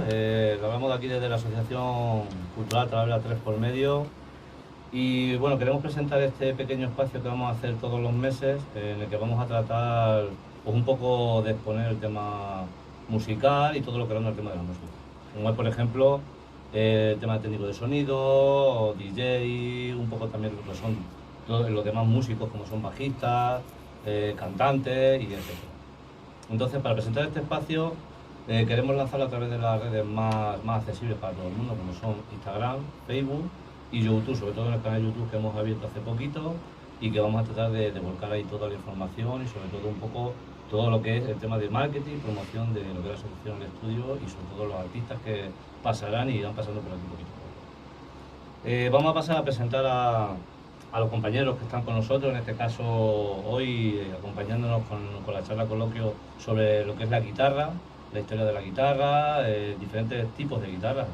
Lo hablamos de aquí desde la Asociación Cultural Talavera 3 por medio. Y bueno, queremos presentar este pequeño espacio que vamos a hacer todos los meses, en el que vamos a tratar pues, un poco de exponer el tema musical y todo lo que ronda el tema de la música. Como es, por ejemplo, el tema técnico de sonido, o DJ, un poco también lo que son los demás músicos, como son bajistas, cantantes y etc. Entonces, para presentar este espacio, queremos lanzarlo a través de las redes más accesibles para todo el mundo, como son Instagram, Facebook y YouTube, sobre todo en el canal de YouTube que hemos abierto hace poquito y que vamos a tratar de volcar ahí toda la información y sobre todo un poco todo lo que es el tema de marketing, promoción de lo que es la asociación del estudio y sobre todo los artistas que pasarán y irán pasando por aquí un poquito. Vamos a pasar a presentar a los compañeros que están con nosotros, en este caso hoy acompañándonos con la charla coloquio sobre lo que es la guitarra, la historia de la guitarra, diferentes tipos de guitarras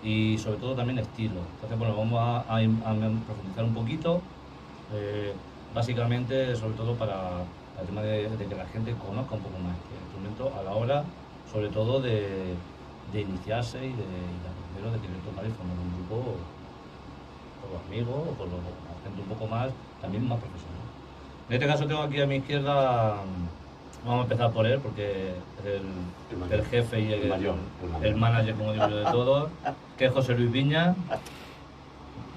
y sobre todo también estilos. Entonces, bueno, vamos a profundizar un poquito, básicamente sobre todo para el tema de que la gente conozca un poco más el instrumento a la hora, sobre todo de iniciarse y de aprender de querer tocar y formar un grupo con los amigos o con la gente un poco más, también más profesional. En este caso tengo aquí a mi izquierda, vamos a empezar por él porque es el jefe y el manager, como digo yo, de todos, que es José Luis Viña.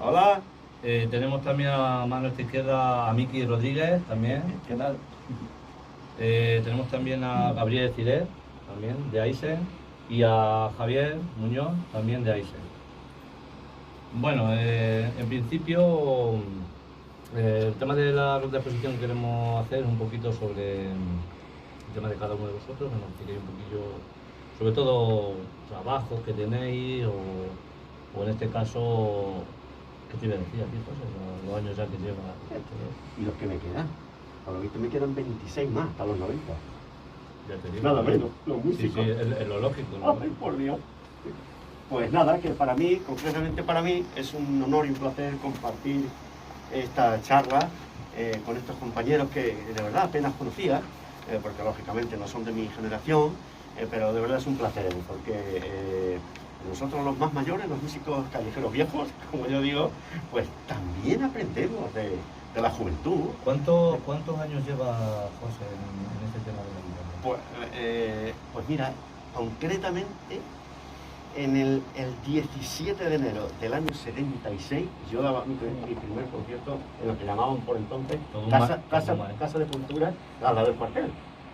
Hola. Tenemos también a mano esta izquierda a Miki Rodríguez, también. ¿Qué tal? Tenemos también a Gabriel Ciret, también de Aisen, y a Javier Muñoz, también de Aisen. Bueno, en principio el tema de la ronda de exposición que queremos hacer es un poquito sobre el tema de cada uno de vosotros, que nos expliquéis un poquillo, sobre todo trabajos que tenéis o en este caso, ¿qué te iba a decir aquí, José? Los años ya que lleva. ¿Y los que me quedan? Por lo visto me quedan 26 más hasta los 90. Ya te digo. Nada menos, los músicos. Sí, es lo lógico, ¿no? Ay, por Dios. Pues nada, que para mí, concretamente para mí, es un honor y un placer compartir esta charla con estos compañeros que de verdad apenas conocía, porque lógicamente no son de mi generación, pero de verdad es un placer, porque nosotros los más mayores, los músicos callejeros viejos, como yo digo, pues también aprendemos de la juventud. ¿Cuántos años lleva José en este tema de la guitarra? Pues mira, concretamente en el 17 de enero del año 76 yo daba mi primer concierto en lo que llamaban por entonces Casa de Cultura al lado del cuartel,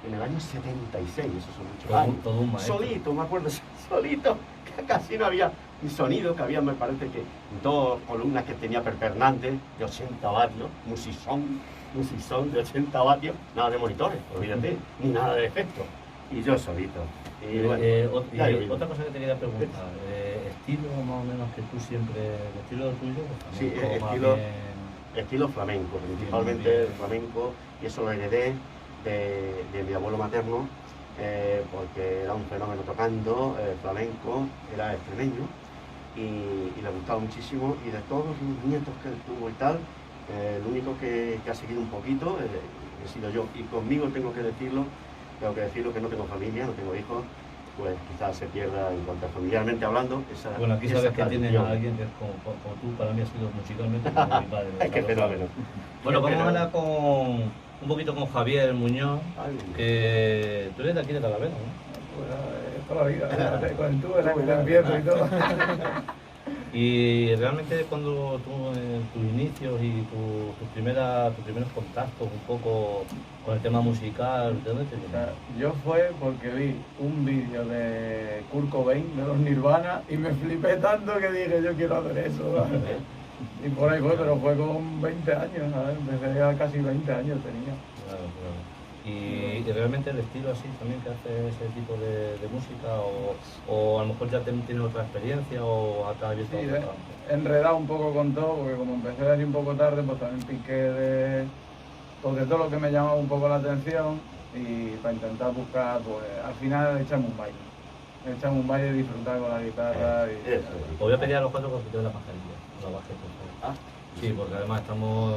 en el año 76, eso son muchos años. Todo un maestro. Solito, me acuerdo, solito, que casi no había ni sonido, que había, me parece que 2 columnas que tenía Per Fernández de 80 vatios, Musison de 80 vatios, nada de monitores, olvídate, ni nada de efectos, y yo solito. Y bueno, otra cosa que te quería preguntar, estilo más o menos que tú siempre, el estilo tuyo, sí, estilo flamenco, principalmente el flamenco, y eso lo heredé de mi abuelo materno, porque era un fenómeno tocando flamenco, era extremeño y le gustaba muchísimo, y de todos los nietos que él tuvo y tal, el único que ha seguido un poquito he sido yo, y conmigo tengo que decirlo que no tengo familia, no tengo hijos, pues quizás se pierda en cuanto a familiarmente hablando. Bueno, aquí sabes que tienes a alguien que es como tú, para mí ha sido musicalmente como mi padre. Ay, qué fenómeno. Bueno, vamos a hablar un poquito con Javier Muñoz, que tú eres de aquí de Talavera, ¿no? Pues toda la vida, con tú eres que te empiezo y todo. Y realmente cuando tú, tus inicios y tus primeros contactos un poco con el tema musical, ¿de dónde te viene? Yo fue porque vi un vídeo de Kurt Cobain, de los Nirvana, y me flipé tanto que dije, yo quiero hacer eso, ¿sabes? Y por ahí fue, pero fue con 20 años, ¿sabes? Empecé a casi 20 años tenía. Claro. Y realmente el estilo así también que hace ese tipo de música o a lo mejor ya tiene otra experiencia o hasta abierto sí, a otra. Enredado un poco con todo, porque como empecé así un poco tarde, pues también piqué porque todo lo que me llamaba un poco la atención, y para intentar buscar, pues al final echamos un baile y disfrutar con la guitarra. Os voy a pedir a los 4 que os quitéis la mascarilla, la bajéis, por favor. Sí, porque además estamos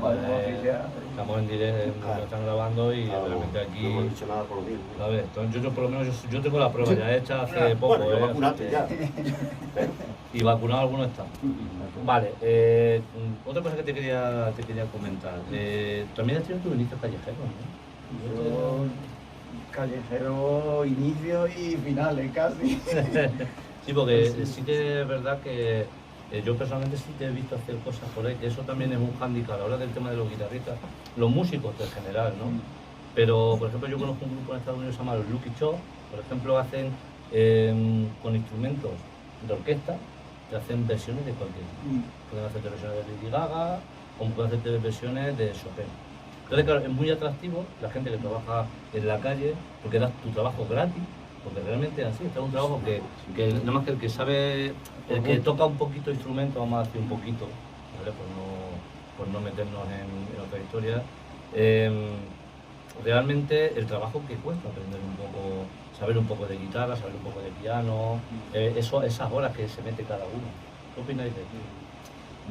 Vale, oficial. Estamos en directo, Claro. lo están grabando y Claro, realmente aquí... no hemos dicho nada por lo mismo. A ver, entonces yo por lo menos yo tengo la prueba ya hecha hace poco, Bueno, yo vacunate ya. y vacunado algunos están. Vale, otra cosa que te quería comentar. También has tenido tus inicios callejeros, ¿no? Yo, callejero, inicio y finales casi. Sí, porque sí que es verdad que yo personalmente sí te he visto hacer cosas por ahí, que eso también es un hándicap a la hora del tema de los guitarristas, los músicos en general, ¿no? Pero, por ejemplo, yo conozco un grupo en Estados Unidos llamado Lucky Show, por ejemplo, hacen con instrumentos de orquesta, que hacen versiones de cualquier. Pueden hacer versiones de Lady Gaga, o pueden hacer versiones de Chopin. Entonces, claro, es muy atractivo la gente que trabaja en la calle, porque das tu trabajo gratis, porque realmente es así, este es un trabajo que nada más que el que sabe, el que toca un poquito de instrumento, vamos a decir un poquito, ¿vale? Por no meternos en otra historia. Realmente el trabajo que cuesta aprender un poco, saber un poco de guitarra, saber un poco de piano, esas horas que se mete cada uno. ¿Qué opináis de eso?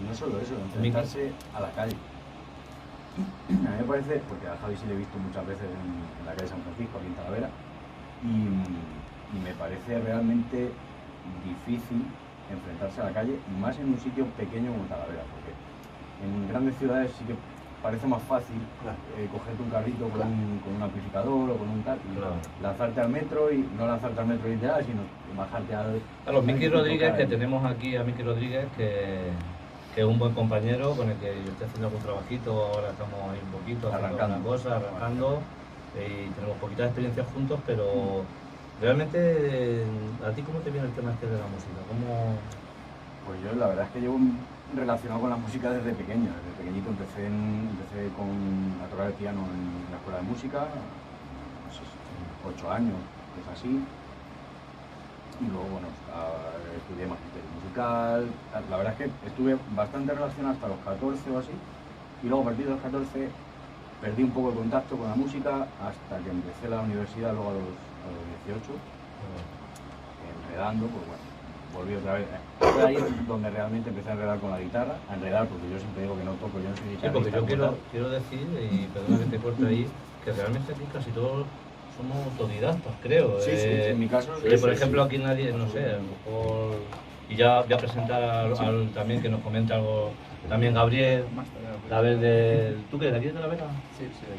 No solo eso, enfrentarse a la calle. A mí me parece, porque a Javi sí le he visto muchas veces en la calle San Francisco, aquí en Talavera, y me parece realmente difícil enfrentarse a la calle, y más en un sitio pequeño como Talavera, porque en grandes ciudades sí que parece más fácil cogerte un carrito con un amplificador o con un tal, y lanzarte al metro, y no lanzarte al metro literal, sino bajarte al... A los Miki Rodríguez, que tenemos aquí a Miki Rodríguez, que es un buen compañero con el que yo estoy haciendo algún trabajito, ahora estamos ahí un poquito haciendo una cosa, arrancando, y tenemos poquitas experiencias juntos, pero realmente, ¿a ti cómo te viene el tema este de la música? ¿Cómo... Pues yo la verdad es que llevo relacionado con la música desde pequeño. Desde pequeñito empecé a tocar el piano en la escuela de música, no sé, 8 años, es así. Y luego, bueno, estudié magisterio musical. La verdad es que estuve bastante relacionado hasta los 14 o así. Y luego a partir de los 14 perdí un poco el contacto con la música hasta que empecé la universidad luego a los 18. Enredando, pues bueno, volví otra vez. Fue ahí donde realmente empecé a enredar con la guitarra, a enredar porque yo siempre digo que no toco, yo no soy Sí, guitarrista. porque yo quiero decir, y perdona que te corte ahí, que realmente aquí casi todos somos autodidactas, creo. Sí, en mi caso... Que por ejemplo aquí nadie, no sé, a lo mejor... Y ya voy a presentar al también que nos comente algo, también Gabriel, ¿tú qué, de aquí de Talavera? Sí, de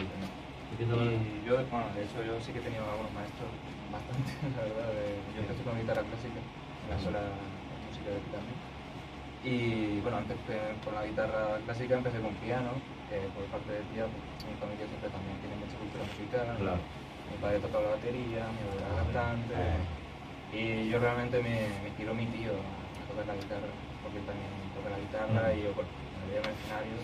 aquí también. Y yo, bueno, de hecho yo sí que he tenido algunos maestros, bastante, la verdad. Yo empecé con guitarra clásica, en la escuela de música de aquí también. Y bueno, empecé con la guitarra clásica, empecé con piano, que por parte de tía, pues, mi familia siempre también tiene mucha cultura musical. Claro. Mi padre tocaba la batería, mi madre era cantante. Y yo realmente me inspiró mi tío a tocar la guitarra, porque él también toca la guitarra y yo, pues, me veía en el escenario.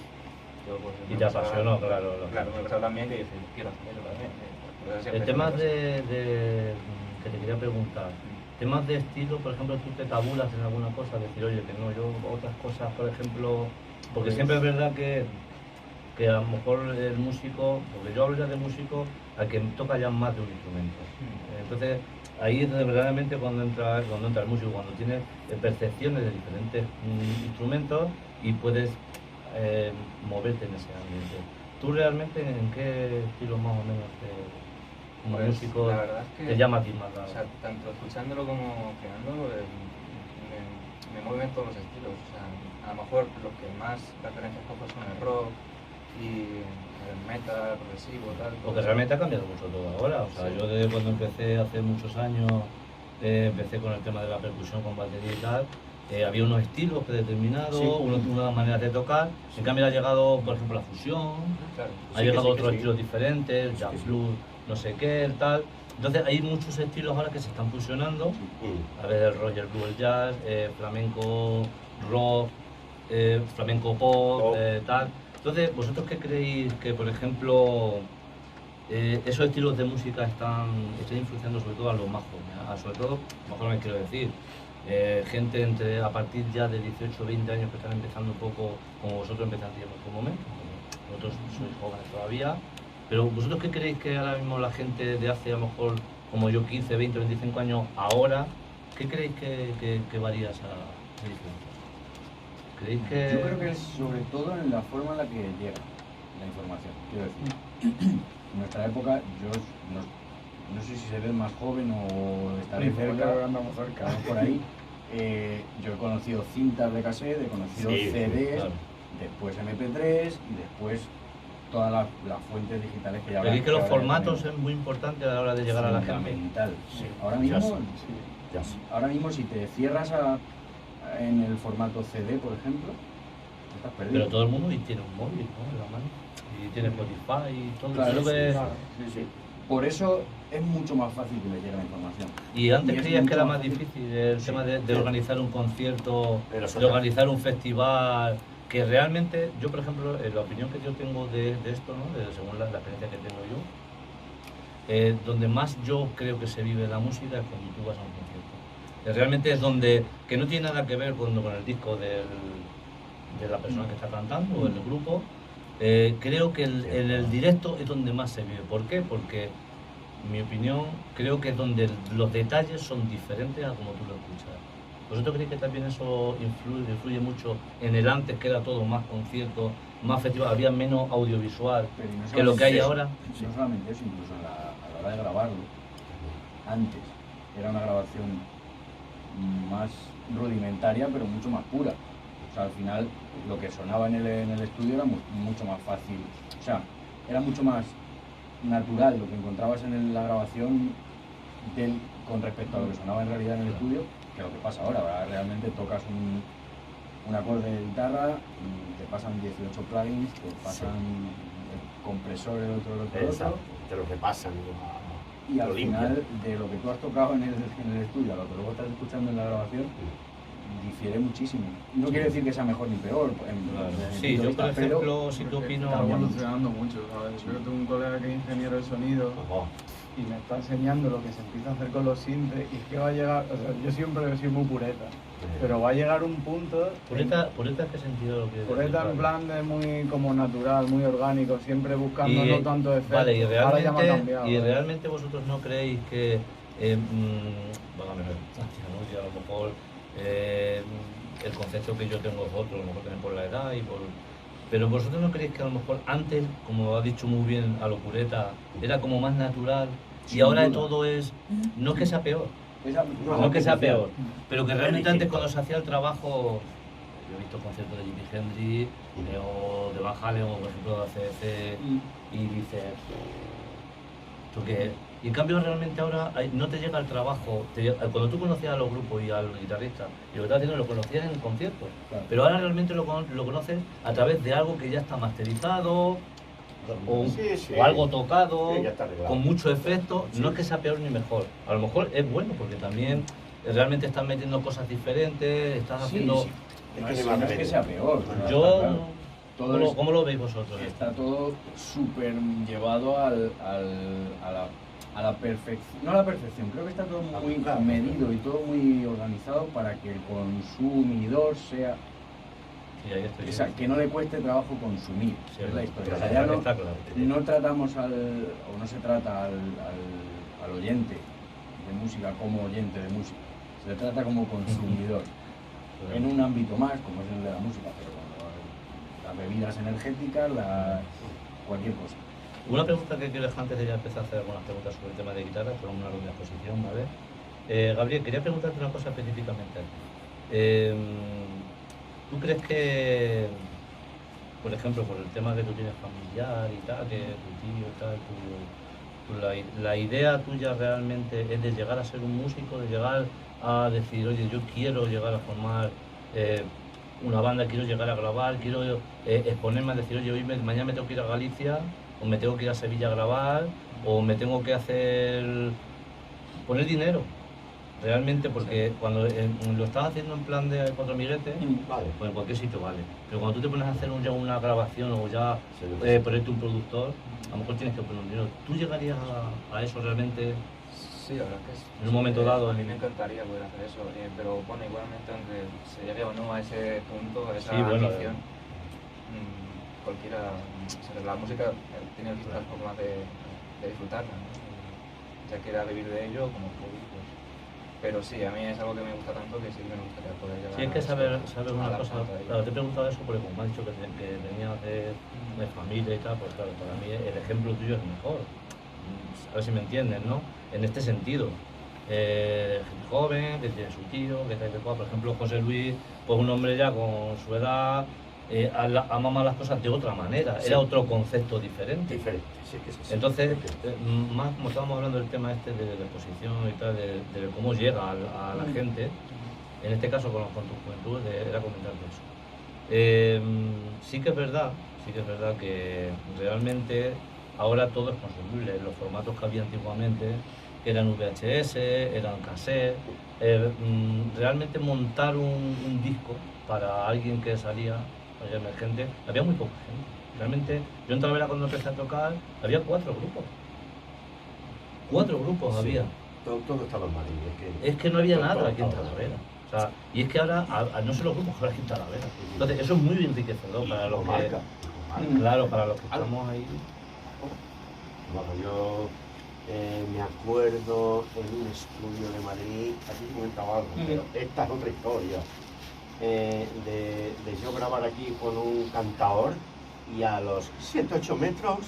Yo, pues, Y te apasionó, claro. Claro, me pasaba también que dije, quiero hacerlo también. El tema que te quería preguntar, temas de estilo, por ejemplo, tú te tabulas en alguna cosa, decir, oye, que no, yo otras cosas, por ejemplo, porque siempre es verdad que a lo mejor el músico, porque yo hablo ya de músico, al que toca ya más de un instrumento. Entonces, ahí es verdaderamente cuando entra el músico, cuando tiene percepciones de diferentes instrumentos y puedes moverte en ese ambiente. ¿Tú realmente en qué estilo más o menos como pues, músico la verdad es que, te llama a ti más? O sea, tanto escuchándolo como creando, me mueven todos los estilos. O sea, a lo mejor los que más referencias cojo son el rock y el metal, progresivo, tal. Porque realmente ha cambiado mucho todo ahora. O sea, Sí. yo desde cuando empecé hace muchos años, empecé con el tema de la percusión con batería y tal. Había unos estilos predeterminados, unas maneras de tocar. En cambio ha llegado, por ejemplo, la fusión, Claro, ha llegado otros estilos diferentes, jazz blues, no sé qué, el tal. Entonces hay muchos estilos ahora que se están fusionando. A ver, el Roger Blue, el jazz, flamenco rock, flamenco pop, tal. Entonces, ¿vosotros qué creéis que, por ejemplo, esos estilos de música están influenciando sobre todo a los más jóvenes? Sobre todo, más jóvenes quiero decir, gente a partir ya de 18 o 20 años que están empezando un poco, como vosotros empezasteis en vuestro momento, vosotros sois jóvenes todavía, pero ¿vosotros qué creéis que ahora mismo la gente de hace a lo mejor, como yo, 15, 20, 25 años, ahora, qué creéis que varía esa diferencia? ¿Creéis que...? Yo creo que es sobre todo en la forma en la que llega la información. Quiero decir, en nuestra época, yo no sé si seré el más joven o estaré cerca, andamos cerca. estamos por ahí. Yo he conocido cintas de cassette, he conocido Sí, CDs, claro. después MP3 y después todas las fuentes digitales que ya ¿Creéis que los ahora ya formatos tenemos. es muy importante a la hora de llegar a la gente? Fundamental. Sí. Ahora Ya mismo, sí. Ya sí. ahora mismo si te cierras en el formato CD, por ejemplo, estás perdido. Pero todo el mundo tiene un móvil, ¿no? En la mano. Y tiene Spotify y todo. Claro, Creo que- Sí, sí. Por eso es mucho más fácil que le llegue la información. Y antes Y es creías que mucho era más más fácil. difícil el Sí. tema de organizar un concierto, Pero eso de organizar un festival, que realmente, yo por ejemplo, la opinión que yo tengo de esto, ¿no? Según la experiencia que tengo yo, donde más yo creo que se vive la música es cuando tú vas a un concierto. Realmente es donde, que no tiene nada que ver con el disco de la persona que está cantando o el grupo. Creo que en el directo es donde más se vive. ¿Por qué? Porque, en mi opinión, creo que es donde los detalles son diferentes a como tú lo escuchas. ¿Vosotros creéis que también eso influye mucho en el antes, que era todo más concierto, más festival, había menos audiovisual Pero y no que lo que hay solamente ahora? eso, no solamente eso, incluso a la hora de grabarlo, antes era una grabación más rudimentaria, pero mucho más pura. O sea, al final lo que sonaba en el estudio era mucho más fácil. O sea, era mucho más natural lo que encontrabas en la grabación con respecto a lo que sonaba en realidad en el estudio, que lo que pasa ahora. Ahora realmente tocas un acorde de guitarra, te pasan 18 plugins, te pasan el compresor, el otro. Exacto. Te lo repasan. Y al Lo final, limpian. de lo que tú has tocado en el estudio a lo que luego estás escuchando en la grabación, difiere muchísimo. No quiere decir que sea mejor ni peor. Claro. desde mi Sí, punto de yo por vista, pero ejemplo sí que opino... Está evolucionando mucho, ¿sabes? Yo tengo un colega que es ingeniero de sonido Ojo. y me está enseñando lo que se empieza a hacer con los sintes y es que va a llegar, o sea, yo siempre he sido muy pureta, pero va a llegar un punto... ¿Pureta en qué sentido lo que Pureta en plan de muy como natural, muy orgánico, siempre buscando no tanto efectos. Vale, Ahora ya me ha cambiado. ¿vale? realmente vosotros no creéis que... bueno, ¿no? Y a lo mejor el concepto que yo tengo es otro, a lo mejor también por la edad y por... Pero vosotros no creéis que a lo mejor antes, como ha dicho muy bien a lo pureta, era como más natural y Sin ahora duda. todo es... No es que sea peor, No, no es que sea artificial. peor, pero que Es realmente antes distinto. cuando se hacía el trabajo, yo he visto conciertos de Jimi Hendrix o de Van Halen o por ejemplo de ACDC y dices, ¿esto qué es? Y en cambio realmente ahora no te llega el trabajo, cuando tú conocías a los grupos y a los guitarristas y lo que estás haciendo lo conocías en conciertos, Claro. pero ahora realmente lo conoces a través de algo que ya está masterizado o, Sí, sí. o algo tocado, Sí, ya está arreglado. con mucho efecto. Sí. No es que sea peor ni mejor, a lo mejor es bueno porque también realmente estás metiendo cosas diferentes, estás Sí, haciendo... sí. Es No que es, ni más no es que remedio. sea peor. pero Yo, está claro. Todo ¿cómo lo veis vosotros? está todo súper llevado a la perfección. No a la perfección, creo que está todo muy Claro. medido y todo muy organizado para que el consumidor sea. Sí, ahí estoy. O sea, que no le cueste trabajo consumir. Sí, es la historia. O está sea, ya claro, está claro. no tratamos o no se trata al oyente de música como oyente de música. Se le trata como consumidor. En un ámbito más, como es el de la música, pero las bebidas energéticas, cualquier cosa. Una pregunta que quiero dejar antes de ya empezar a hacer algunas preguntas sobre el tema de guitarra, por una ronda de exposición, ¿vale? Gabriel, quería preguntarte una cosa específicamente. ¿Tú crees que, por ejemplo, por el tema que tú tienes familiar y tal, que tu tío y tal, la idea tuya realmente es de llegar a ser un músico, de llegar a decir, oye, yo quiero llegar a formar una banda, quiero llegar a grabar, quiero exponerme a decir, oye, mañana me tengo que ir a Galicia, o me tengo que ir a Sevilla a grabar, o me tengo que poner dinero, realmente, porque cuando lo estás haciendo en plan de cuatro amiguetes, Vale. pues en cualquier sitio vale, pero cuando tú te pones a hacer ya una grabación o ya Sí. ponerte un productor, a lo mejor tienes que poner un dinero. ¿Tú llegarías a eso realmente? Sí, la verdad es que es, En un momento dado, a mí me encantaría poder hacer eso, pero bueno, igualmente aunque se llegue o no a ese punto, a esa Sí, bueno, ambición, cualquiera, la música tiene distintas formas de disfrutarla, ¿no? Ya quiera vivir de ello como hobby, pues Pero sí, a mí es algo que me gusta tanto que sí que me gustaría poder llegar Sí, es que saber a una la cosa, punta de claro, te he preguntado eso porque como me has dicho que venía de familia y tal, pues claro, para mí el ejemplo tuyo es mejor. A ver si me entienden, ¿no? En este sentido. Gente joven, que tiene su tío, que tal y cual. Por ejemplo, José Luis, pues un hombre ya con su edad, ama más las cosas de otra manera, Sí. era otro concepto diferente. Diferente, sí que es así. Entonces, más como estábamos hablando del tema este de la exposición y tal, de cómo llega a la gente, en este caso con tu juventud, era comentarte eso. Sí que es verdad que realmente ahora todo es consumible. Los formatos que había antiguamente, que eran VHS, eran cassette, realmente montar un disco para alguien que salía emergente, había muy poca gente. Realmente, yo en Talavera cuando empecé a tocar, había 4 grupos. 4 grupos Sí. había. Todo estaba en Madrid. Es que no había todo nada aquí en estaba Talavera. O sea, y es que ahora, no solo grupos, ahora aquí en Talavera. Entonces, eso es muy enriquecedor para los que... Marca. Claro, para los que estamos ahí. Bueno, yo me acuerdo en un estudio de Madrid, aquí he comentado algo, pero esta es otra historia, de yo grabar aquí con un cantador y a los 7-8 metros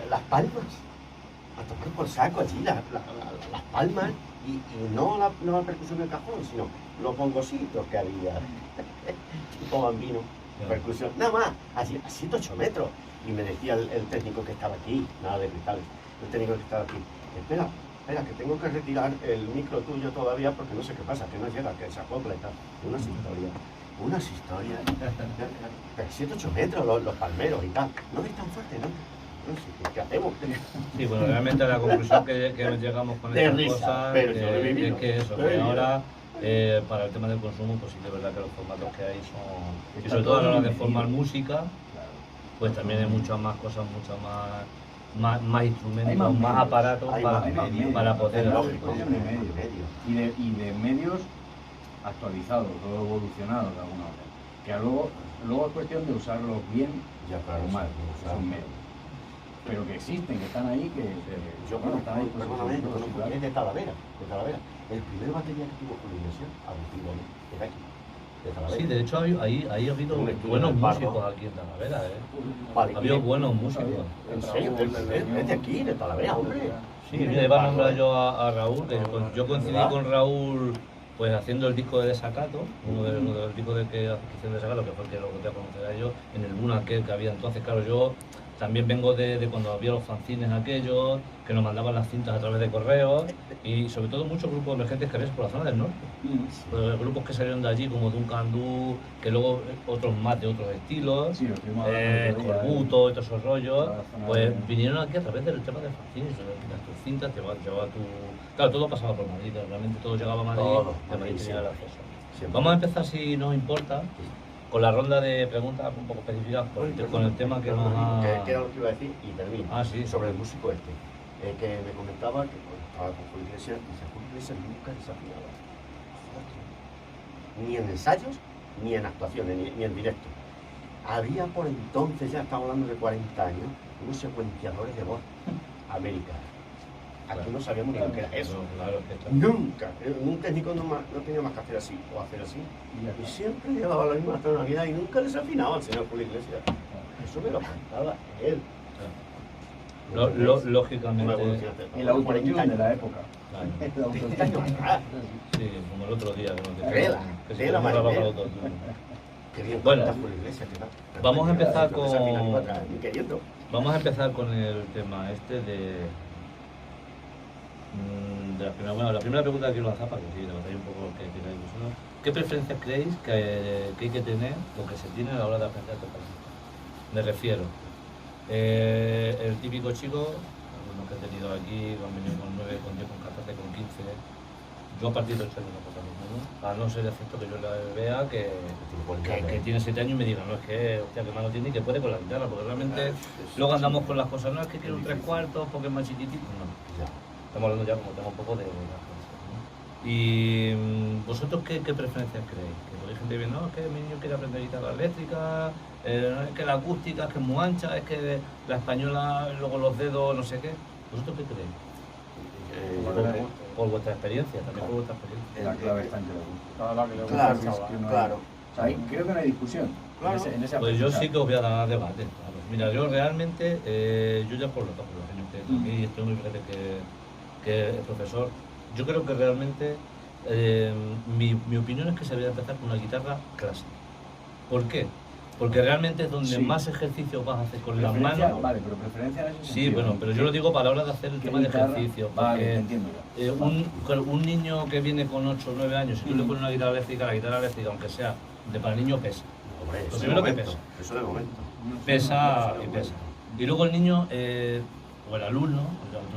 las palmas, a tocar por saco allí, las palmas, y no la percusión del cajón, sino los bongositos que había, tipo bambino, percusión, nada más, a 7-8 metros. Y me decía el técnico que estaba aquí, nada de cristales, el técnico que estaba aquí, espera, que tengo que retirar el micro tuyo todavía porque no sé qué pasa, que no llega, que se acopla y tal. Unas historias, pero 7-8 metros los palmeros y tal, no es tan fuerte, ¿no? No sé, ¿qué hacemos? Sí, bueno, realmente la conclusión que llegamos con De estas risa, cosas pero yo lo he vivido. es que eso, Lo he que vivido. ahora para el tema del consumo, pues sí que es verdad que los formatos que hay son, y Está sobre todo a la hora de todo formar dividido. música, Claro. pues también hay muchas más cosas, más instrumentos, Hay más medios, aparatos hay para, más medios, para poder tecnológicos, hacer. Y de medios actualizados, todo evolucionado de alguna manera. Que luego es cuestión de usarlos bien Ya, claro, o mal, sí, son medios. Pero que existen, que están ahí, que Yo bueno, conozco, están ahí, pues, perdóname, sí, yo conozco claro. que es de Talavera. El primer batería que tuvo Julio Iglesias, Agustín Gómez, era aquí, de Talavera. Sí, de hecho ahí ha habido Un estudio buenos del Pardo. músicos aquí en Talavera, Vale, ha habido buenos músicos. En serio, es de aquí, de Talavera, hombre. Sí, mira, iba a nombrar yo a Raúl, que yo coincidí ¿Verdad? con Raúl pues haciendo el disco de Desacato, uno de los discos que hicieron Desacato, que fue el que lo que te conocerá yo, en el Luna que había entonces. Claro, yo también vengo de cuando había los fanzines aquellos, que nos mandaban las cintas a través de correos, y sobre todo muchos grupos emergentes que había por la zona del norte. Pues, grupos que salieron de allí como Duncan Du, que luego otros más de otros estilos, Sí, lo estuvimos hablando el otro día, Corbuto y todos esos rollos, toda la zona pues de- vinieron aquí a través del tema de fanzines, las tus cintas, llevaba tu... Claro, todo pasaba por Madrid, realmente todo llegaba a Madrid, Todo, y a Madrid Madrid, tenía el sí. acceso. Siempre. Vamos a empezar, si nos importa, con la ronda de preguntas un poco específicas con el tema que nos ha... ¿Qué era lo que iba a decir? Y termino. Ah, sí. Sobre el músico este. Que me comentaba que cuando estaba con Julio Iglesias, dice, Julio Iglesias nunca desafinaba. Ni en ensayos, ni en actuaciones, ni en directo. Había por entonces, ya estamos hablando de 40 años, unos secuenciadores de voz americanos. Aquí no sabíamos ni lo que era eso. Claro, que está... Nunca. Un técnico no tenía más que hacer así o hacer así. Y siempre llevaba la misma tonalidad y nunca desafinaba al señor Julio Iglesias. Eso me lo contaba él. Lógicamente, El autotune de la época. claro. El autotune. 30 años atrás. Sí, como el otro día que nos Tela, dijeron que si tela, podíamos grabar marinera. para otro turno. Qué bien Bueno, canta Julio Iglesias, que tal. vamos a empezar No desafina ni con- para atrás, ni queriendo. Vamos a empezar con el tema este de la primera pregunta que quiero lanzar para que sí, debatáis un poco lo que queráis vosotros. ¿Qué preferencias creéis que hay que tener o que se tiene a la hora de aprender a tocar? Me refiero, el típico chico, algunos que he tenido aquí, que han venido con 9, con 10, con 14, con 15, yo a partir de 8 años no puedo tocar, ¿no? A no ser excepto que yo la vea que tiene 7 años y me diga, no, es que, hostia, qué mano tiene y que puede con la guitarra, porque realmente luego andamos con las cosas, no es que quiero un 3/4 porque es más chiquitito, no. Ya. Estamos hablando ya como tema un poco de las cosas, ¿no? Y vosotros qué preferencias creéis? Que hay gente que dice, no, es que mi niño quiere aprender guitarra eléctrica, es que la acústica es que es muy ancha, es que la española, luego los dedos, no sé qué. ¿Vosotros qué creéis? Eh, Por vuestra experiencia, también por vuestra experiencia. La clave está en que le guste. Claro, la que le gusta Claro, al chaval. que no hay- claro. O sea, creo que no hay discusión. Claro. En ese Pues yo aspecto. sí que os voy a dar debate. Claro. Mira, yo realmente, yo ya por los años que tengo aquí, estoy muy feliz que el profesor, yo creo que realmente mi opinión es que se debería empezar con una guitarra clásica. ¿Por qué? Porque realmente es donde Sí. más ejercicio vas a hacer con las Preferencia, manos. Vale, pero preferencia en ese Sí, sentido, bueno, ¿no? pero yo lo digo para la hora de hacer el ¿Qué tema de guitarra? ejercicio. Vale, Porque te entiendo ya. un niño que viene con 8 o 9 años, si tú le pones una guitarra eléctrica, la guitarra eléctrica, aunque sea de para el niño, pesa. Hombre, Lo eso de primero que momento. pesa. Eso de momento. Pesa y pesa. Y luego el niño, o el alumno,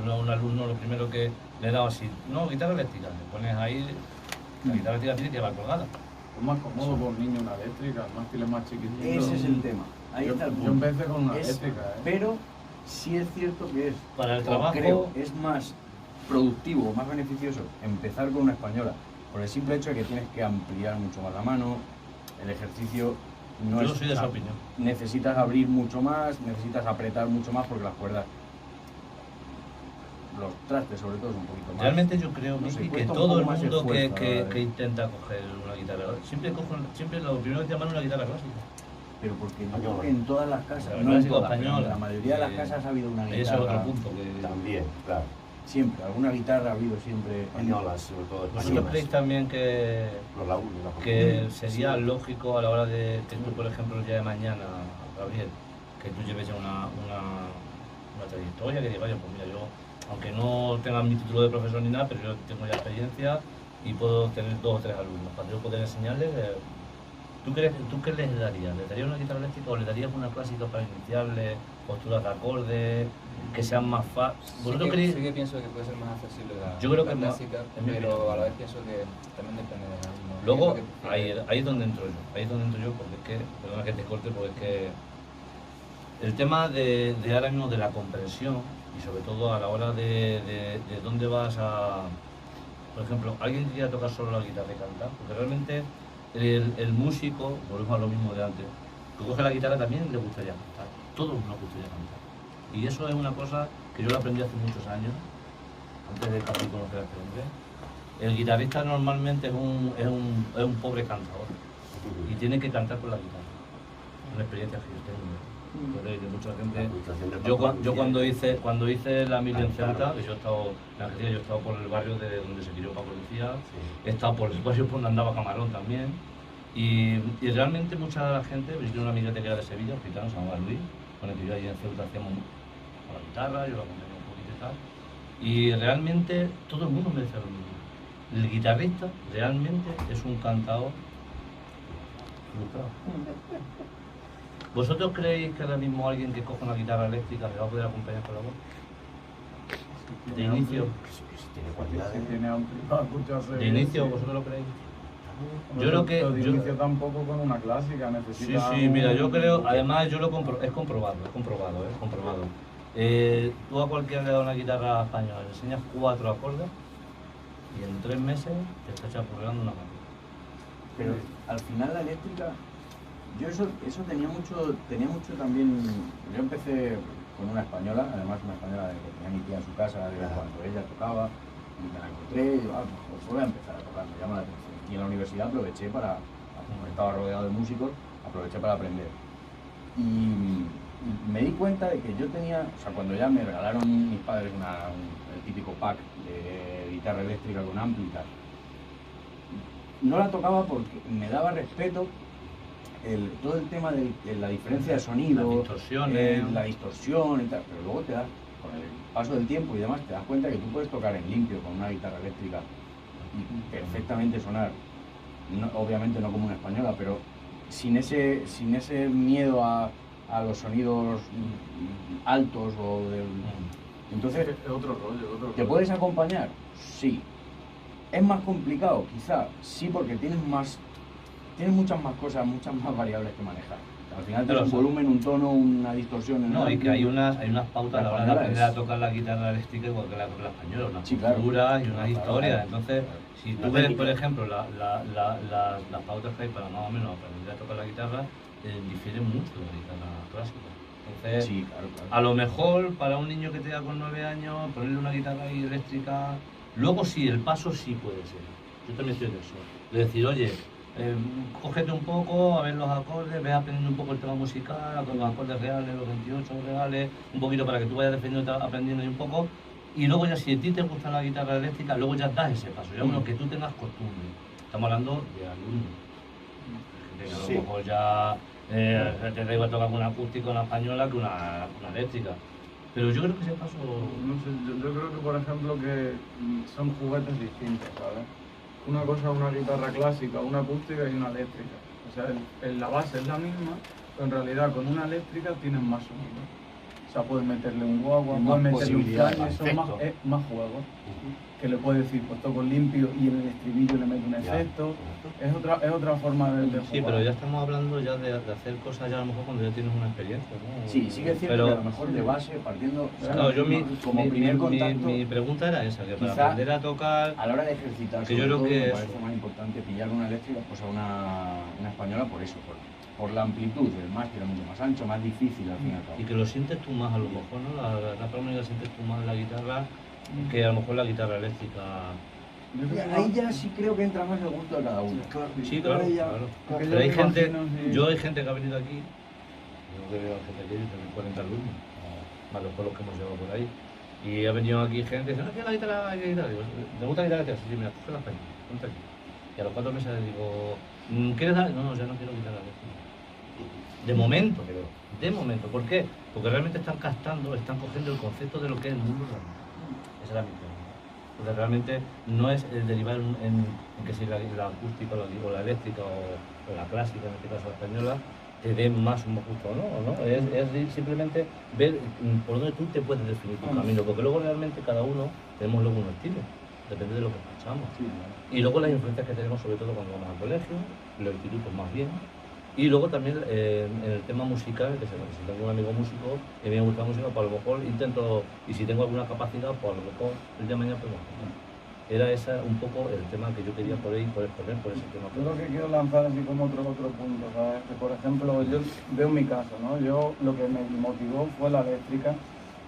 tú a un alumno lo primero que le he dado así, no, guitarra eléctrica, le pones ahí, la guitarra eléctrica tiene que llevar colgada. Es más cómodo por un niño una eléctrica, el mástil es más chiquitito. Ese es el tema. Ahí Yo- está el yo punto. empecé con una Es- eléctrica, Pero sí es cierto que es, Para el o trabajo, creo, es más productivo, más beneficioso empezar con una española por el simple hecho de que tienes que ampliar mucho más la mano, el ejercicio no yo es... soy de o sea, esa opinión. necesitas abrir mucho más, necesitas apretar mucho más porque las cuerdas, los trastes sobre todo, son un poquito más... Realmente yo creo, no sé, Miki, que cuesta un todo poco el más mundo esfuerzo, que ¿vale? intenta coger una guitarra, siempre lo primero que te llaman es una guitarra clásica. Pero porque yo Española. creo que en todas las casas, La no en clásica todas, pero española. en la mayoría de las casas ha habido una Ese es guitarra. otro punto. Que... También, claro. Siempre, alguna guitarra ha habido siempre. Españolas, sobre todo ¿Vosotros españolas. creéis también que Los laúdes, las que familias. sería lógico a la hora de que tú, por ejemplo, el día de mañana, Gabriel, que tú lleves ya una trayectoria, que digas, oye, pues mira, yo, aunque no tenga mi título de profesor ni nada, pero yo tengo ya experiencia y puedo tener 2 o 3 alumnos, para yo poder enseñarles, ¿tú qué les darías? ¿Les darías una guitarra eléctrica o les darías una clásica para iniciarles, posturas de acordes, que sean más fáciles? ¿Vosotros creéis? Sí que pienso que puede ser más accesible la, Yo creo la que más- clásica, es mi pero opinión. a la vez pienso que también depende de alumno. Luego, Yo creo que- ahí es donde entro yo, porque es que, perdona que te corte, porque es que el tema de ahora mismo de la comprensión y sobre todo a la hora de dónde vas a, por ejemplo, alguien que quiera tocar solo la guitarra y cantar, porque realmente el músico, volvemos a lo mismo de antes, que coge la guitarra también le gustaría cantar, todos nos gustaría cantar. Y eso es una cosa que yo lo aprendí hace muchos años, antes de casi conocer a este hombre. El guitarrista normalmente es un pobre cantador y tiene que cantar con la guitarra. Una experiencia que yo tengo. De mucha gente. Yo cuando hice la mili en Ceuta, que yo he estado en Argentina, yo he estado por el barrio de donde se crió Paco Lucía, he estado por el barrio por donde andaba Camarón también. Y realmente mucha gente, yo tengo una amiga que era de Sevilla, un gitano, se llamaba Luis, con el que yo ahí en Ceuta hacíamos con la guitarra, yo lo acompañaba un poquito y tal. Y realmente todo el mundo me decía lo mismo. El guitarrista realmente es un cantador frustrado. ¿Vosotros creéis que ahora mismo alguien que coja una guitarra eléctrica le va a poder acompañar con la voz? De inicio. Tiene Si cualidades. tiene amplio para escucharse. De inicio, ¿vosotros lo creéis? Hombre, Yo creo que- pero de yo- inicio tampoco con una clásica, Sí, necesita. sí, mira, yo creo, además yo es comprobado. Tú a cualquiera le das una guitarra española, le enseñas 4 acordes y en 3 meses te está chapurreando una canción. Pero al final la eléctrica, yo eso tenía mucho también. Yo empecé con una española, además una española que tenía mi tía en su casa de cuando ella tocaba, y me la encontré y digo, pues voy a empezar a tocar, me llama la atención. Y en la universidad aproveché como estaba rodeado de músicos, aproveché para aprender. Y me di cuenta de que yo tenía, o sea, cuando ya me regalaron mis padres el típico pack de guitarra eléctrica con ampli y tal, no la tocaba porque me daba respeto todo el tema de la diferencia de sonido, Las distorsiones. la distorsión y tal, pero luego con el paso del tiempo y demás, te das cuenta que tú puedes tocar en limpio con una guitarra eléctrica y perfectamente sonar, obviamente no como una española, pero sin ese miedo a los sonidos altos Entonces, Es otro rollo, ¿te puedes acompañar? Sí. ¿Es más complicado? Quizá, sí, porque tienes muchas más cosas, muchas más variables que manejar. Al final tienes un Claro, volumen, un tono, una distorsión. No, y que hay unas pautas a la hora de aprender a es- tocar la guitarra eléctrica igual que la española, unas Sí, claro. posturas y unas Claro, historias. claro. Entonces, si La tú ves, técnica. por ejemplo, las pautas que hay para más o menos aprender a tocar la guitarra, difieren mucho de la guitarra clásica. Entonces, Sí, claro, claro. a lo mejor para un niño que tenga con 9 años, ponerle una guitarra ahí eléctrica Luego sí, el paso sí puede ser. Yo también estoy en eso. De decir, oye, cógete un poco, a ver los acordes, ve aprendiendo un poco el tema musical, con los acordes reales, los 28 reales, un poquito para que tú vayas aprendiendo ahí un poco. Y luego ya si a ti te gusta la guitarra eléctrica, luego ya das ese paso, ya uno que tú tengas costumbre. Estamos hablando de alumnos. Que a lo Sí. mejor ya te da igual tocar una acústica, una española que una eléctrica. Pero yo creo que ese paso... No sé, yo creo que por ejemplo que son juguetes distintos, ¿sabes? Una cosa es una guitarra clásica, una acústica y una eléctrica. O sea, la base es la misma, pero en realidad con una eléctrica tienes más sonido. O sea, puedes meterle un guagua, Más puedes meterle un posibilidades, piano, son efectos. más juegos. Que le puedes decir, pues toco limpio y en el estribillo le meto un Ya. efecto. Es otra forma de jugar. Sí, pero ya estamos hablando ya de hacer cosas ya a lo mejor cuando ya tienes una experiencia, ¿no? Sí, sí que es cierto Pero, que a lo mejor de base, partiendo... claro, yo como primer contacto, mi pregunta era esa, que para quizá aprender a tocar... a la hora de ejercitar, Que yo sobre creo todo, que me eso. parece más importante pillar una eléctrica pues a una española por eso, por la amplitud del mástil, mucho más ancho, más difícil al fin y al cabo. Y que lo sientes tú más a lo mejor, ¿no? La armónica sientes tú más en la guitarra que a lo mejor la guitarra eléctrica. Yo creo que Ahí ya sí creo que entra más el gusto de cada uno. Sí, claro, Ahí ya- claro. Porque Pero yo hay me gente, imagino, sí. yo hay gente que ha venido aquí, yo que veo gente aquí, yo tengo 40 alumnos, más los pueblos que hemos llevado por ahí, y ha venido aquí gente y dice, no, que la guitarra, digo, ¿te gusta la guitarra? Sí, sí, mira, coge la española, ponte aquí. Y a los 4 meses le digo, ¿quieres dar? No, ya no quiero guitarra eléctrica. De momento, de momento. ¿Por qué? Porque realmente están captando, están cogiendo el concepto de lo que es el mundo realmente. Esa era mi pregunta. Porque realmente no es el derivar en que si la acústica o la eléctrica o la clásica, en este caso la española, te dé más un gusto o no. Es simplemente ver por dónde tú te puedes definir tu camino, porque luego realmente cada uno tenemos luego un estilo, depende de lo que escuchamos. Sí, claro. Y luego las influencias que tenemos, sobre todo cuando vamos al colegio, los institutos más bien. Y luego también en el tema musical, que si tengo un amigo músico que me gusta música, pues a lo mejor intento, y si tengo alguna capacidad, pues a lo mejor el día de mañana podemos tocar. Era ese un poco el tema que yo quería por exponer por ese tema. Yo lo que quiero lanzar así como otro punto, ¿sabes? Que por ejemplo, yo veo mi caso, ¿no? Yo lo que me motivó fue la eléctrica,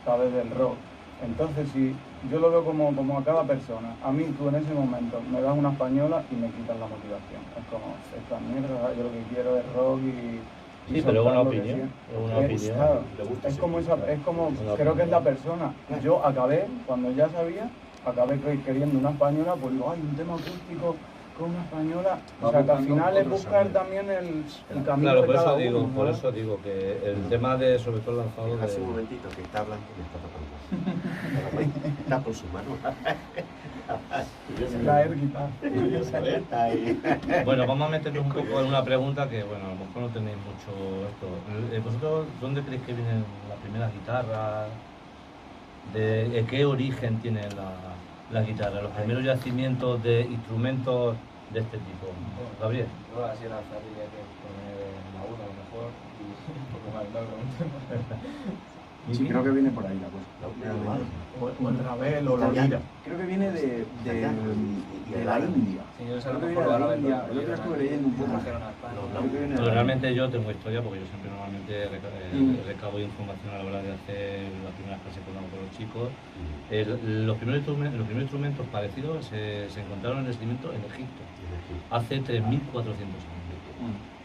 ¿sabes? Del rock. Entonces, si yo lo veo como a cada persona, a mí tú en ese momento me das una española y me quitas la motivación. Es como, esta mierda, ¿sabes? Yo lo que quiero es rock y Sí, pero es una soltar lo que opinión, sea. es una opinión. Claro, Le gusta es ese como, tipo, es como una creo que es la opinión. persona. Yo acabé, cuando ya sabía, acabé queriendo una española, pues digo, ay, un tema acústico con una española. O sea, que al buscando final es otro buscar sonido. también el camino Claro, de por cada eso uno, digo, por ¿sabes? eso digo que el tema de, sobre todo el lanzado Hace un de... momentito que está hablando y me está tocando. Está por su mano. Caer guitarra. Está ahí. Bueno, vamos a meternos un poco en una pregunta que, bueno, a lo mejor no tenéis mucho esto. ¿Vosotros dónde creéis que vienen las primeras guitarras? ¿De qué origen tienen las guitarras? Los primeros yacimientos de instrumentos de este tipo. Gabriel. Yo así lanzar diría que poner la 1 a lo mejor y un poco más, no preguntemos. Sí, creo que viene por ahí la cosa. O el rabel o la lira. Creo que viene de la India. Sí, yo sé a Creo lo que mejor viene de ahora la ven India. los El otro día estuve leyendo un poco. trajeron a España. Creo que viene de Pero la realmente yo tengo historia porque yo siempre normalmente recabo información a la hora de hacer las primeras clases que damos con los chicos. Los primeros instrumentos parecidos se encontraron en el sedimento en Egipto hace 3.400 años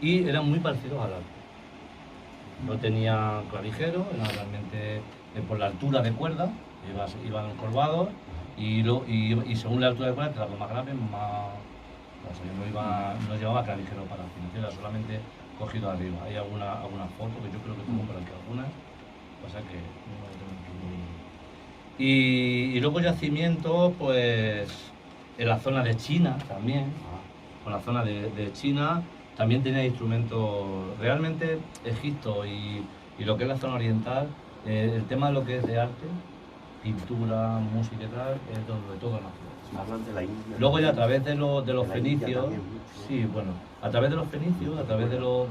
y eran muy parecidos al arco. No tenían clavijero, eran realmente por la altura de cuerda, iban encorvados y según la altura de cuerda, tras lo más grave, más. O sea, no llevaba clavijero para afinación, era solamente cogido arriba. Hay alguna foto que yo creo que tengo por aquí algunas, pasa que no lo tengo aquí muy... Y luego yacimientos, pues en la zona de China también, con la zona de China también tenía instrumentos. Realmente Egipto y lo que es la zona oriental, el tema de lo que es de arte, pintura, música y tal, es donde todo nació. Hablan de la India. Luego ya a través de los De la India fenicios, también mucho. sí, bueno, a través de los fenicios, a través de los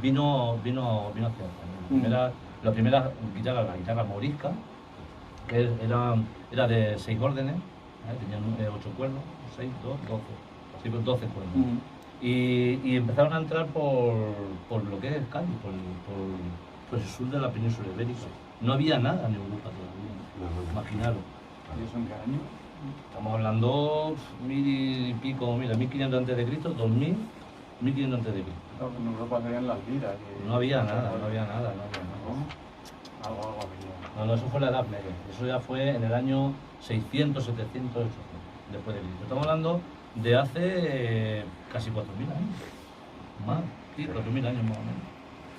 vino hacia acá. La primera guitarra, la guitarra morisca, que era de 6 órdenes, tenían 8 cuernos, 6, 2, 12, sí, 12 cuernos. Y empezaron a entrar por lo que es Cádiz, por el sur de la península ibérica. No había nada en Europa todavía, imaginaros. ¿Y eso en qué año? Estamos hablando 1000 y pico, mira, 1500 antes de Cristo, 2000, 1500 antes de Cristo. En Europa tenían las liras. No había nada, no había nada. Algo había. No, eso fue la Edad Media. Eso ya fue en el año 600, 700, 800, después de Cristo. Estamos hablando de hace casi 4000 años. Más, sí, 4000 años más o menos.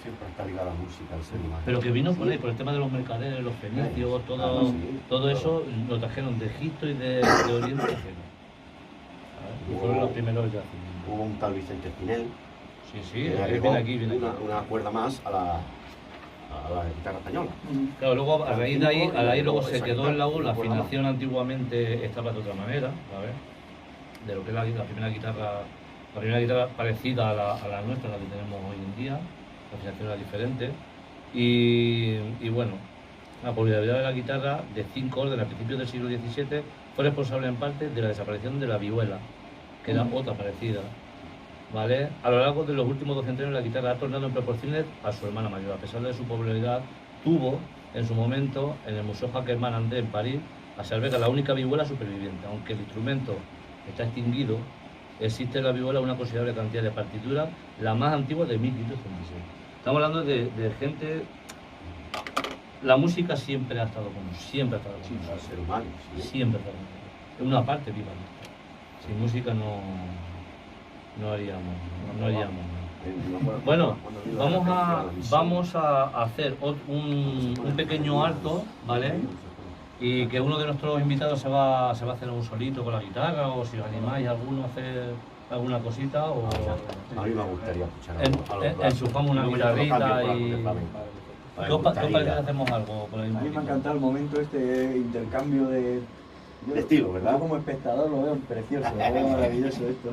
Siempre está ligada la música al ser humano. Pero que vino por ahí, por el tema de los mercaderes, los fenicios, todo eso lo trajeron de Egipto y de Oriente. Y fueron los primeros yacimientos. Hubo un tal Vicente Espinel. Sí, que agregó viene aquí. una cuerda más a la guitarra española. Claro, luego a raíz de ahí luego se quedó en la U, la afinación antiguamente estaba de otra manera, ¿sabes? De lo que es la primera guitarra parecida a la nuestra, la que tenemos hoy en día, la afinación era diferente. Y bueno, la popularidad de la guitarra de 5 órdenes a principios del siglo XVII fue responsable en parte de la desaparición de la vihuela, que era otra parecida. ¿Vale? A lo largo de los últimos 200 años la guitarra ha tornado en proporciones a su hermana mayor. A pesar de su popularidad, tuvo en su momento en el Museo Jacquemin André en París a se alberga la única vihuela superviviente. Aunque el instrumento está extinguido, existe en la vihuela una considerable cantidad de partituras, la más antigua de 1536. Estamos hablando de gente. La música siempre ha estado con nosotros, siempre ha estado con nosotros. El ser humano. Sí. Siempre ha estado con nosotros. Es una parte viva nuestra. Sin música no haríamos. Bueno, vamos a hacer un pequeño alto, ¿vale? Y que uno de nuestros invitados se va a hacer un solito con la guitarra, o si os animáis alguno a hacer alguna cosita, o A mí me gustaría escuchar enchufamos una guitarrita y... ¿Qué os parece si hacemos algo por ahí? A mí me ha encantado el momento este intercambio de estilo, ¿verdad? Yo como espectador lo veo precioso, lo veo maravilloso esto.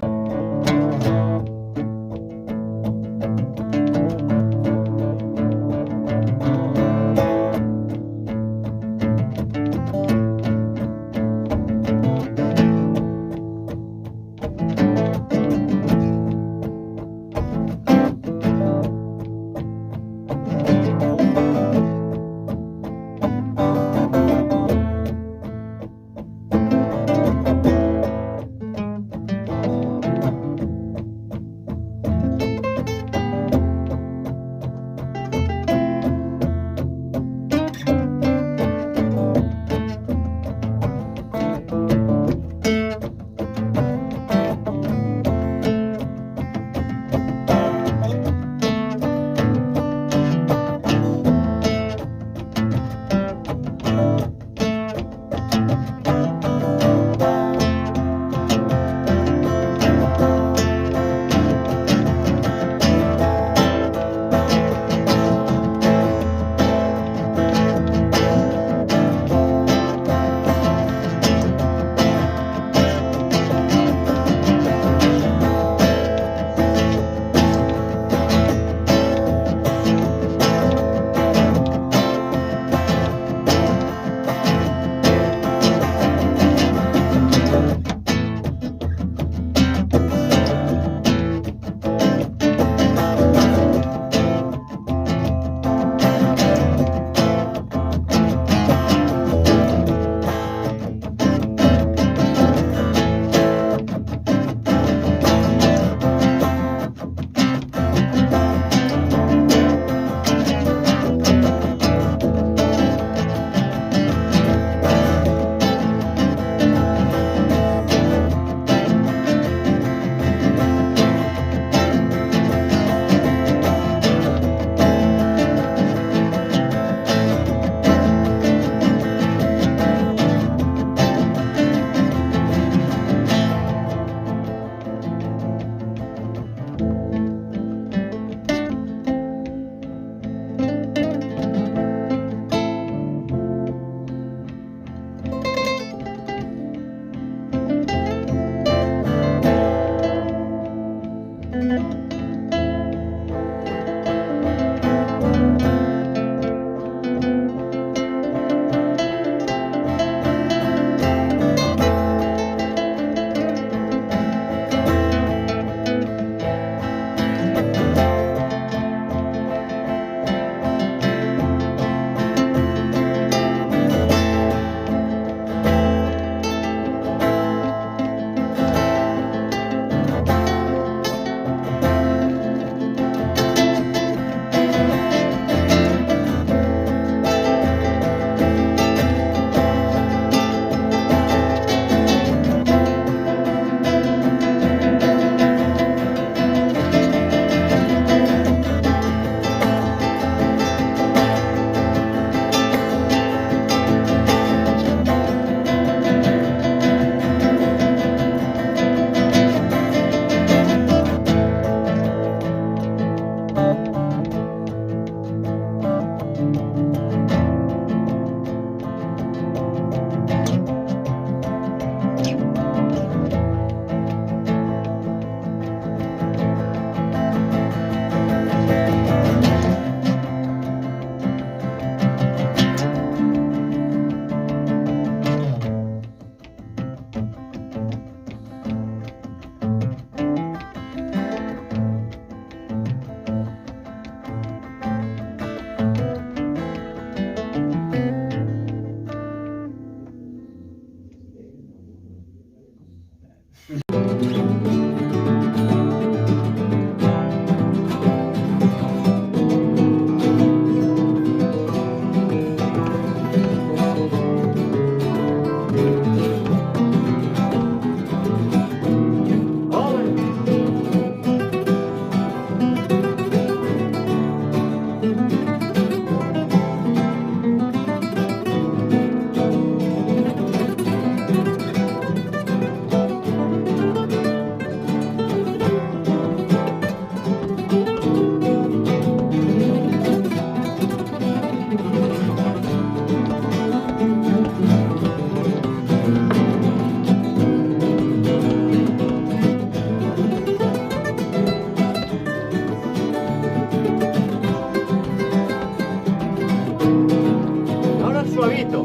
Ahora suavito.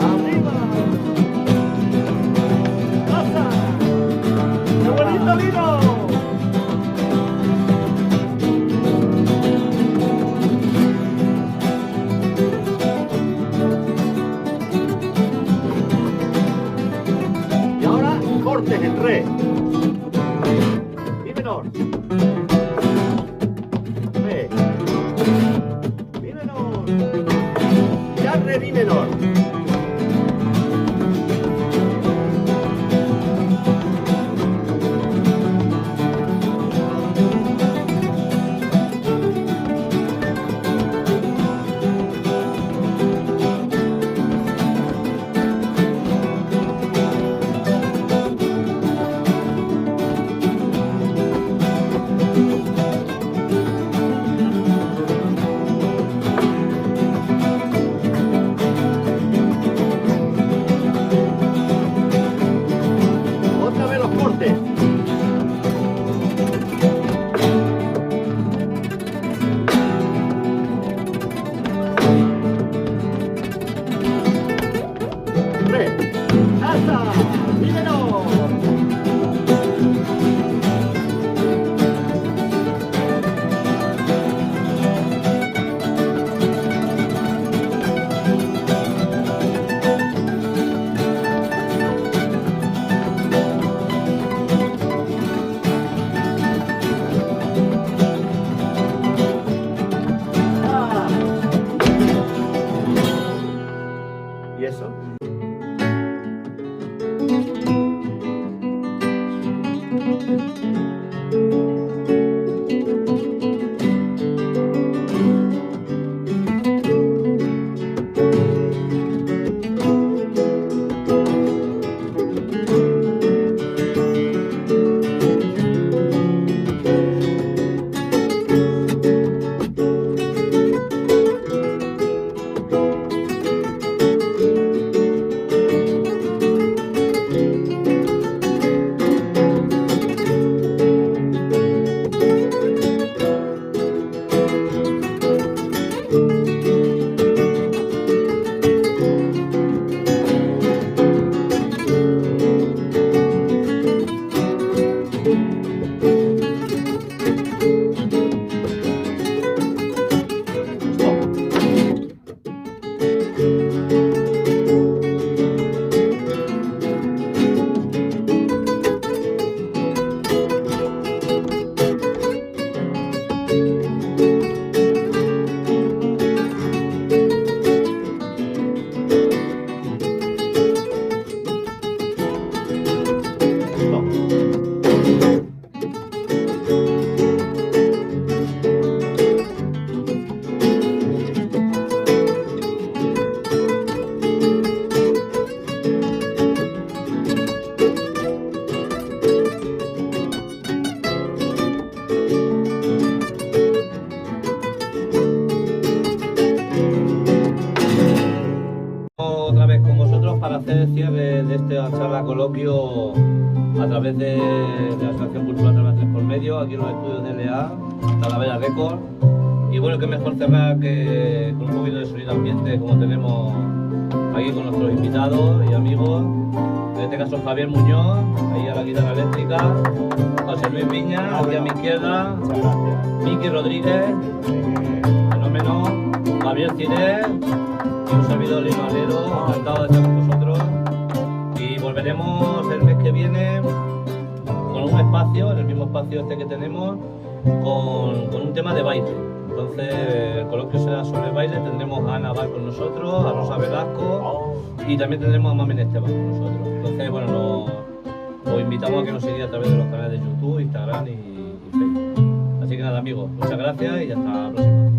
¡Arriba! ¡Pasa! ¡Qué bonito vino! Y ahora cortes en re. Mi menor. Re. Mi menor. Ya re mi menor. Otra vez los cortes. Re. Hasta. Mi menor. Ah. ¿Y eso? Otra vez con vosotros para hacer el cierre de esta charla coloquio a través de la Asociación Cultural Travel 3x medio, aquí en los estudios de LA, Talavera Record. Y bueno, qué mejor cerrar que con un poquito de sonido ambiente como tenemos aquí con nuestros invitados y amigos. En este caso Javier Muñoz, ahí a la guitarra eléctrica, José Luis Viña, aquí a mi izquierda, Miki Rodríguez, fenómeno, Gabriel Cines y un servidor Lino Alero, encantado de estar con vosotros. Y volveremos el mes que viene con un espacio, en el mismo espacio este que tenemos, con un tema de baile. Entonces el coloquio será sobre baile, tendremos a Ana Val con nosotros, a Rosa Velasco y también tendremos a Mamen Esteban con nosotros. Entonces bueno, os invitamos a que nos sigáis a través de los canales de YouTube, Instagram y Facebook. Así que nada amigos, muchas gracias y hasta la próxima.